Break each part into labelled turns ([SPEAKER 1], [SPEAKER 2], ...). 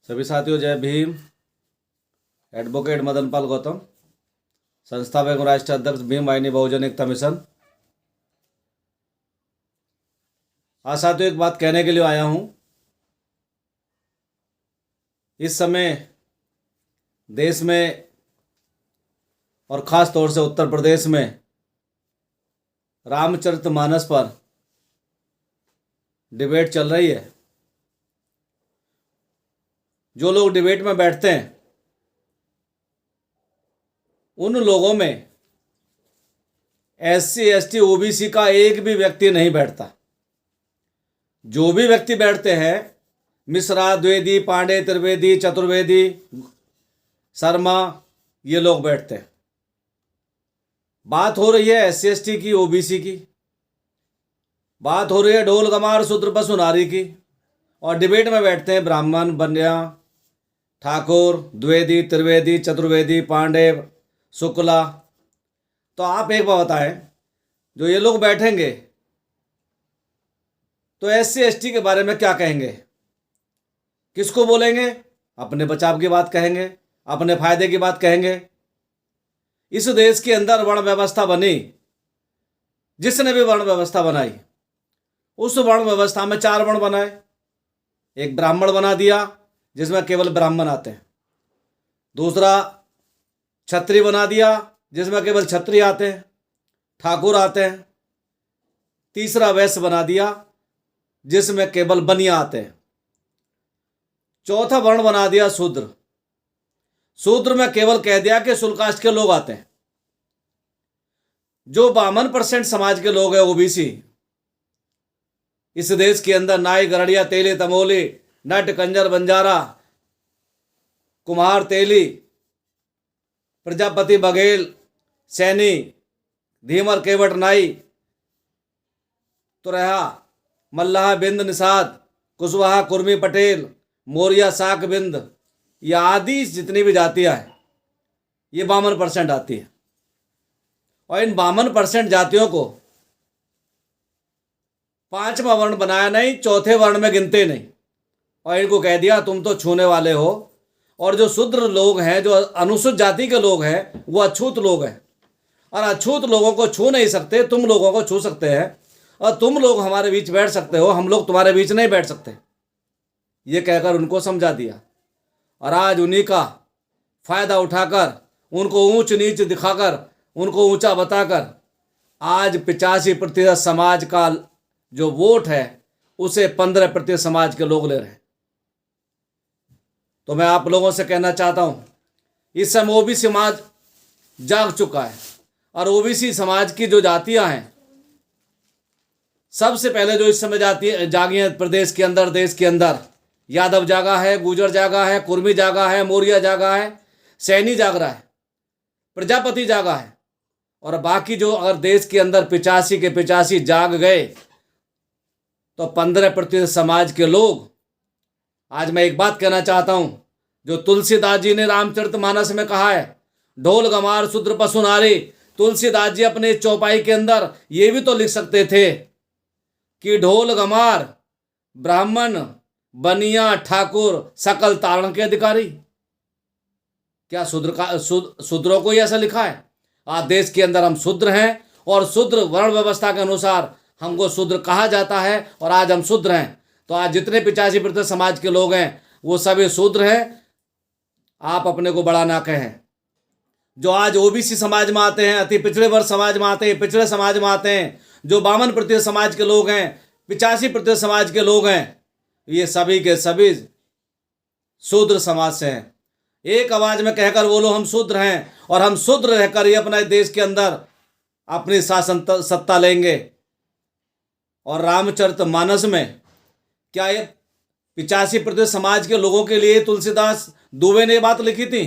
[SPEAKER 1] सभी साथियों जय भीम। एडवोकेट मदन पाल गौतम, संस्थापक एवं राष्ट्रीय अध्यक्ष भीम वाहिनी बहुजन एकता मिशन। आज साथियों एक बात कहने के लिए आया हूं। इस समय देश में और ख़ास तौर से उत्तर प्रदेश में रामचरितमानस पर डिबेट चल रही है। जो लोग डिबेट में बैठते हैं उन लोगों में SC ST OBC का एक भी व्यक्ति नहीं बैठता। जो भी व्यक्ति बैठते हैं, मिश्रा, द्विवेदी, पांडे, त्रिवेदी, चतुर्वेदी, शर्मा, ये लोग बैठते हैं। बात हो रही है SC ST की, OBC की, बात हो रही है ढोल गमार शूद्र पशु नारी की, और डिबेट में बैठते हैं ब्राह्मण, बनिया, ठाकुर, द्विवेदी, त्रिवेदी, चतुर्वेदी, पांडे, शुक्ला। तो आप एक बात बताएं, जो ये लोग बैठेंगे तो SC ST के बारे में क्या कहेंगे? किसको बोलेंगे? अपने बचाव की बात कहेंगे, अपने फायदे की बात कहेंगे। इस देश के अंदर वर्ण व्यवस्था बनी, जिसने भी वर्ण व्यवस्था बनाई, उस वर्ण व्यवस्था में 4 वर्ण बनाए। एक ब्राह्मण बना दिया जिसमें केवल ब्राह्मण आते हैं। दूसरा क्षत्रिय बना दिया जिसमें केवल क्षत्रिय आते हैं, ठाकुर आते हैं। तीसरा वैश्य बना दिया जिसमें केवल बनिया आते हैं। चौथा वर्ण बना दिया शूद्र। शूद्र में केवल कह दिया कि शुल्क कास्ट के लोग आते हैं। जो 52% समाज के लोग हैं OBC, इस देश के अंदर नाई, गरड़िया, तेली, तमोली, नट, कंजर, बंजारा, कुम्हार, तेली, प्रजापति, बघेल, सैनी, धीमर, केवट, नाई, तुरहा, मल्लाह, बिंद, निषाद, कुशवाहा, कुर्मी, पटेल, मौर्या, शाक, बिंद, ये आदि जितनी भी जातियां हैं, ये 52% आती है। और इन 52% जातियों को 5वां वर्ण बनाया नहीं, चौथे वर्ण में गिनते नहीं, और इनको कह दिया तुम तो छूने वाले हो। और जो शूद्र लोग हैं, जो अनुसूचित जाति के लोग हैं, वो अछूत लोग हैं, और अछूत लोगों को छू नहीं सकते। तुम लोगों को छू सकते हैं, और तुम लोग हमारे बीच बैठ सकते हो, हम लोग तुम्हारे बीच नहीं बैठ सकते, ये कहकर उनको समझा दिया। और आज उन्हीं का फायदा उठाकर, उनको ऊंच नीच दिखाकर, उनको ऊंचा बताकर, आज 85% समाज का जो वोट है उसे 15% समाज के लोग ले रहे हैं। तो मैं आप लोगों से कहना चाहता हूं, इस समय OBC समाज जाग चुका है, और OBC समाज की जो जातियां हैं, सबसे पहले जो इस समय जागी हैं प्रदेश के अंदर, देश के अंदर, यादव जागा है, गुजर जागा है, कुर्मी जागा है, मौर्य जागा है, सैनी जाग रहा है, प्रजापति जागा है। और बाकी जो अगर देश के अंदर 85 के 85 जाग गए तो 15% समाज के लोग। आज मैं एक बात कहना चाहता हूं, जो तुलसीदास जी ने रामचरितमानस में कहा है, ढोल गमार शूद्र पशु नारी। तुलसीदास जी अपने चौपाई के अंदर ये भी तो लिख सकते थे कि ढोल गमार ब्राह्मण, बनिया, ठाकुर, सकल तारण के अधिकारी। क्या शूद्रों को ही ऐसा लिखा है? आज देश के अंदर हम शूद्र हैं, और शूद्र वर्ण व्यवस्था के अनुसार हमको शूद्र कहा जाता है, और आज हम शूद्र हैं। तो आज जितने 85% समाज के लोग हैं वो सभी शूद्र हैं। आप अपने को बड़ा ना कहें। जो आज OBC समाज में आते हैं, अति पिछड़े वर्ग समाज में आते हैं, पिछड़े समाज में आते हैं, जो 52% समाज के लोग हैं, 85% समाज के लोग हैं, ये सभी के सभी शूद्र समाज से हैं। एक आवाज में कहकर बोलो हम शूद्र हैं, और हम शूद्र रहकर ये अपने देश के अंदर अपनी शासन सत्ता लेंगे। और रामचरितमानस में क्या ये 85% समाज के लोगों के लिए तुलसीदास दुबे ने बात लिखी थी?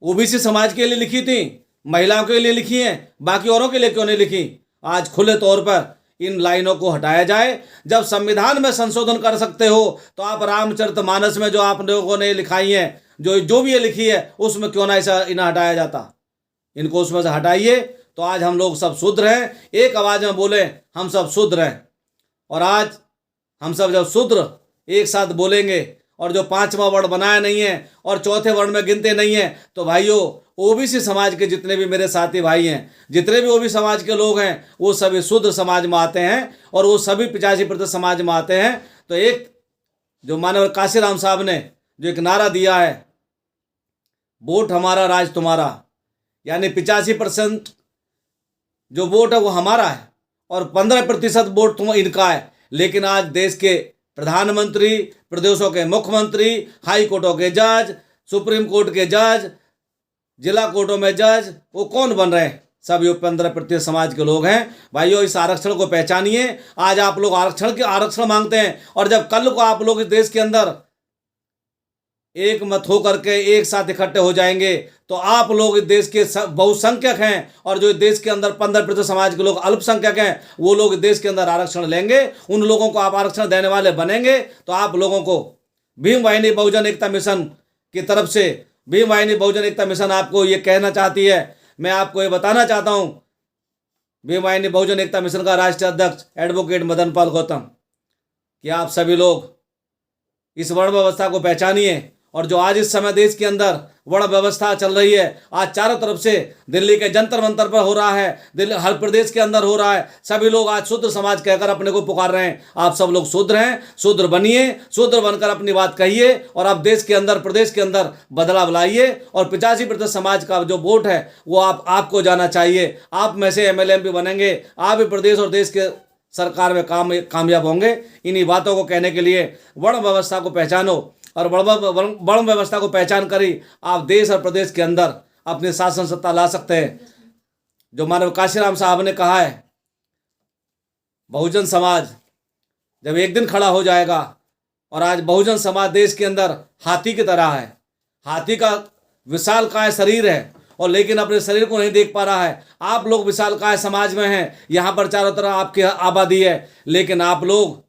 [SPEAKER 1] OBC समाज के लिए लिखी थी, महिलाओं के लिए लिखी है, बाकी औरों के लिए क्यों नहीं लिखी? आज खुले तौर पर इन लाइनों को हटाया जाए। जब संविधान में संशोधन कर सकते हो तो आप रामचरितमानस में जो आप लोगों ने लिखाई है, जो भी ये लिखी है, उसमें क्यों ना ऐसा इन्हें हटाया जाता? इनको उसमें से हटाइए, तो आज हम लोग सब शूद्र हैं। एक आवाज में बोले हम सब शूद्र हैं। और आज हम सब जब शूद्र एक साथ बोलेंगे और जो पांचवा वर्ण बनाया नहीं है और चौथे वर्ण में गिनते नहीं है, तो भाइयों ओबीसी समाज के जितने भी मेरे साथी भाई हैं, जितने भी ओबीसी समाज के लोग हैं, वो सभी शूद्र समाज में आते हैं और वो सभी 85% समाज में आते हैं। तो एक जो मानव काशीराम साहब ने जो एक नारा दिया है, वोट हमारा राज तुम्हारा, यानी 85% जो वोट है वो हमारा है और 15% वोट तुम इनका है। लेकिन आज देश के प्रधानमंत्री, प्रदेशों के मुख्यमंत्री, हाई कोर्टों के जज, सुप्रीम कोर्ट के जज, जिला कोर्टों में जज, वो कौन बन रहे हैं? सब ये 15% समाज के लोग हैं। भाइयों, इस आरक्षण को पहचानिए। आज आप लोग आरक्षण मांगते हैं और जब कल को आप लोग इस देश के अंदर एक मत हो करके एक साथ इकट्ठे हो जाएंगे तो आप लोग इस देश के बहुसंख्यक हैं और जो देश के अंदर 15% समाज के लोग अल्पसंख्यक हैं, वो लोग देश के अंदर आरक्षण लेंगे। उन लोगों को आप आरक्षण देने वाले बनेंगे तो आप लोगों को भीम वाहिनी बहुजन एकता मिशन की तरफ से, भीम वाहिनी बहुजन एकता मिशन आपको ये कहना चाहती है, मैं आपको ये बताना चाहता हूं, भीम वाहिनी बहुजन एकता मिशन का राष्ट्रीय अध्यक्ष एडवोकेट मदन पाल गौतम, कि आप सभी लोग इस वर्ण व्यवस्था को पहचानिए। और जो आज इस समय देश के अंदर वर्ण व्यवस्था चल रही है, आज चारों तरफ से दिल्ली के जंतर मंतर पर हो रहा है, दिल्ली हर प्रदेश के अंदर हो रहा है, सभी लोग आज शूद्र समाज कहकर अपने को पुकार रहे हैं। आप सब लोग शूद्र हैं, शूद्र बनिए, शूद्र बनकर अपनी बात कहिए और आप देश के अंदर, प्रदेश के अंदर बदलाव लाइए। और 85% समाज का जो वोट है वो आपको जाना चाहिए। आप में से MLA भी बनेंगे, आप भी प्रदेश और देश के सरकार में कामयाब होंगे। इन्हीं बातों को कहने के लिए वर्ण व्यवस्था को पहचानो और वर्ण व्यवस्था को पहचान कर ही आप देश और प्रदेश के अंदर अपनी शासन सत्ता ला सकते हैं। जो मानव काशीराम साहब ने कहा है, बहुजन समाज जब एक दिन खड़ा हो जाएगा, और आज बहुजन समाज देश के अंदर हाथी की तरह है, हाथी का विशालकाय शरीर है और लेकिन अपने शरीर को नहीं देख पा रहा है। आप लोग विशालकाय समाज में हैं, यहाँ पर चारों तरफ आपकी आबादी है, लेकिन आप लोग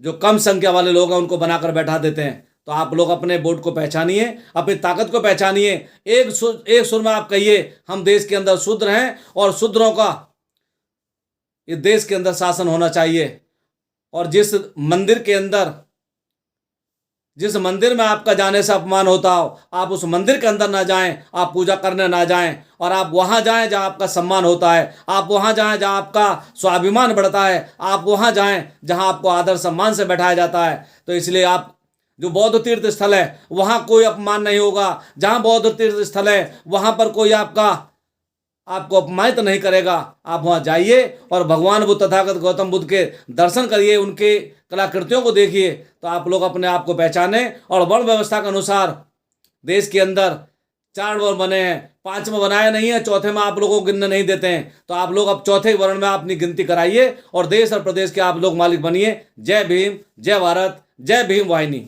[SPEAKER 1] जो कम संख्या वाले लोग हैं उनको बनाकर बैठा देते हैं। तो आप लोग अपने वोट को पहचानिए, अपनी ताकत को पहचानिए। एक सुर में आप कहिए, हम देश के अंदर शूद्र हैं और शूद्रों का इस देश के अंदर शासन होना चाहिए। और जिस मंदिर में आपका जाने से अपमान होता हो, आप उस मंदिर के अंदर ना जाएं, आप पूजा करने ना जाएं, और आप वहां जाएं जहां आपका सम्मान होता है, आप वहां जाएं जहां आपका स्वाभिमान बढ़ता है, आप वहां जाएं जहां आपको आदर सम्मान से बैठाया जाता है। तो इसलिए आप जो बौद्ध तीर्थ स्थल है वहां कोई अपमान नहीं होगा, जहां बौद्ध तीर्थ स्थल है वहां पर कोई आपको अपमानित नहीं करेगा। आप वहां जाइए और भगवान बुद्ध, तथागत गौतम बुद्ध के दर्शन करिए, उनके कलाकृतियों को देखिए, तो आप लोग अपने आप को पहचाने। और वर्ण व्यवस्था के अनुसार देश के अंदर 4 वर्ण बने हैं, 5वां बनाया नहीं है, चौथे में आप लोगों को गिनने नहीं देते हैं। तो आप लोग अब चौथे वर्ण में अपनी गिनती कराइए और देश और प्रदेश के आप लोग मालिक बनिए। जय भीम, जय भारत, जय भीम वाहिनी।